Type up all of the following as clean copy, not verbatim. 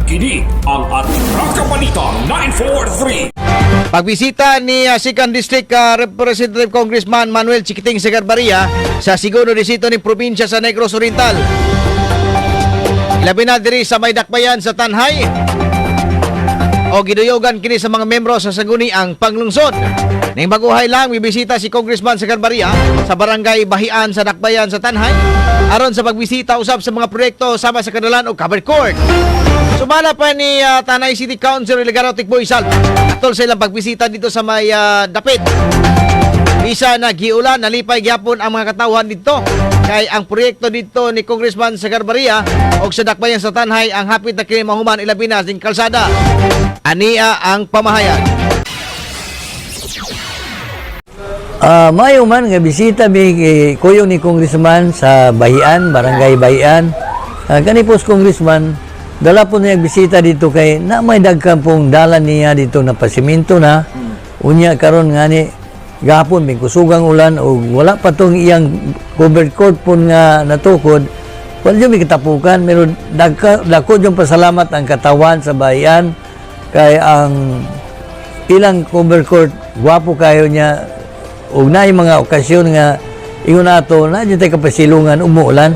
Kini ang Atraka Balita 943. Pagbisita ni 2nd District Representative Congressman Manuel Chiquiting Segarbarria sa Segundo Distrito ni Probinsya sa Negros Oriental. Ilabi na diri sa may dakbayan sa Tanhay o giduyogan kini sa mga membro sa Sangguniang Panglungsod. Ning baguhay lang bibisita si Congressman Segarbarria sa barangay Bahian sa dakbayan sa Tanhay aron sa pagbisita usab sa mga proyekto sama sa kadalan o covered court. Sumala pa ni Tanay City Council Ligaro Tikboy Sal atol sa ilang pagbisita dito sa may dapit. Bisa na giulan, nalipay gyapon ang mga katawhan dito. Kay ang proyekto dito ni Congressman Segarbarria og sa dakbayan sa Tanhay ang hapit na kini mahuman ilabi na ding kalsada. Ania ang pamahayag. Mayo man nga bisita mi kuyong ni Congressman sa Bahian, Barangay Bahian. Kanipos Congressman, dala po niya bisita dito kay na may dagkan pong dalan niya dito na pasiminto na. Unya karon nga ni gahapon may kusugang ulan o wala pa tong iyang covered court po nga natukod. Wala may katapukan, meron dako yung pasalamat ang katawan sa Bahian kay ang ilang covered court gwapo kayo niya ug na yung mga okasyon nga ingon nato na dyan tayo kapasilungan umuulan.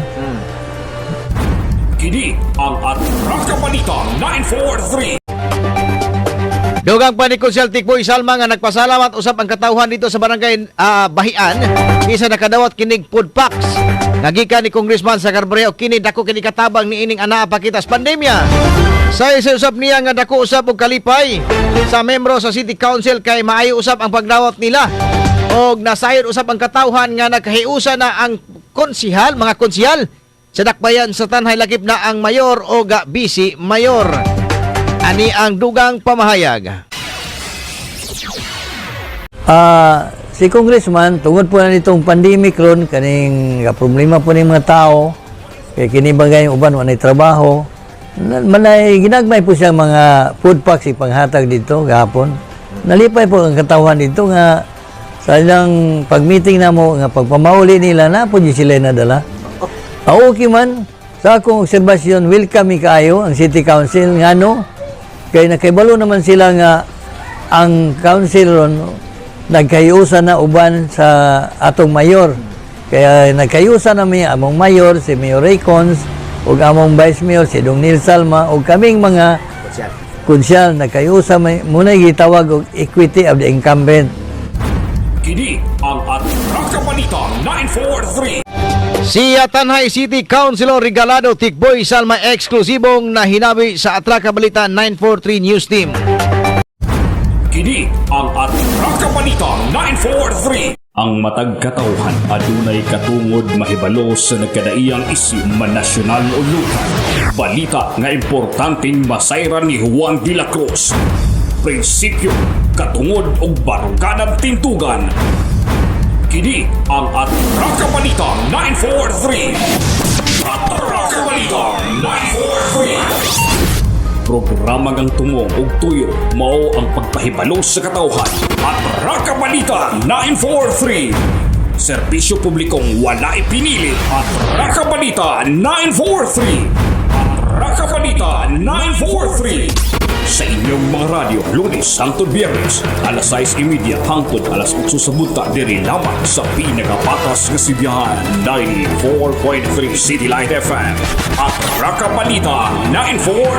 Kini ang Atraka Balita 943. Dugang pa ni Consul Tikboy Salma nga nagpasalamat usab ang katawhan dito sa barangay Bahian isa nakadawat kinig food packs nagikan ni Congressman Segarbarria kini dako kini katabang ni ining anaa pakitas pandemya. Sa usab niya nga dako usab og kalipay sa membro sa City Council kay maayo usab ang pagdawat nila og nasayon usab ang katawhan nga nagkahiusa na ang konsihal, mga konsihal sa dakbayan sa Tanhay lakip na ang mayor o vice mayor. Ani ang dugang pamahayag. Si Congressman tungod po na nitong pandemic ron kaning problema po ng mga tao kay kini bagay uban wa nay trabaho manay ginagmay po siya mga food packs ipanghatag dito gahapon. Nalipay po ang katawhan dito nga sa ilang pag-meeting na mo nga pagpamauli nila na po sila nadala. Okay man sa akong obserbasyon welcome kaayo ang City Council ngano kay nakaibalo naman sila nga ang council ron nagkayusa na uban sa atong mayor. Kaya nagkayusa na mi among mayor si Mayor Raycons ug among vice mayor si Dong Neil Salma ug kaming mga konsyal nagkayusa muna gitawag og equity of the incumbent. Kini ang Atraka Balita 943. Si Tanhay City Councilor Regalado Tikboy Salma eksklusibong na hinabi sa Atraka Balita 943 News Team. Kini ang Atraka Balita 943. Ang matag katawhan adunay katungod mahibalo sa nagkadaiyang isyu man nasyonal o lokal. Balita nga importanteng masayran ni Juan de la Cruz. Prinsipyo, katungod og baruganang tintugan. Kini ang Atraka Balita 943. Atraka Balita 943. Programa ngang tumong og tuyo mao ang pagpahibalo sa katawhan. Atraka Balita 943. Serbisyo publikong wala ipinili. Atraka Balita 943. Atraka Balita 943. Sa inyong mga radyo, Lunes hangtod Biyernes, alas 6:30 hangtod alas 8 sa buta diri lamang sa pinakapatas nga sibiyahan 94.3 City Light FM at Atraka Balita 943.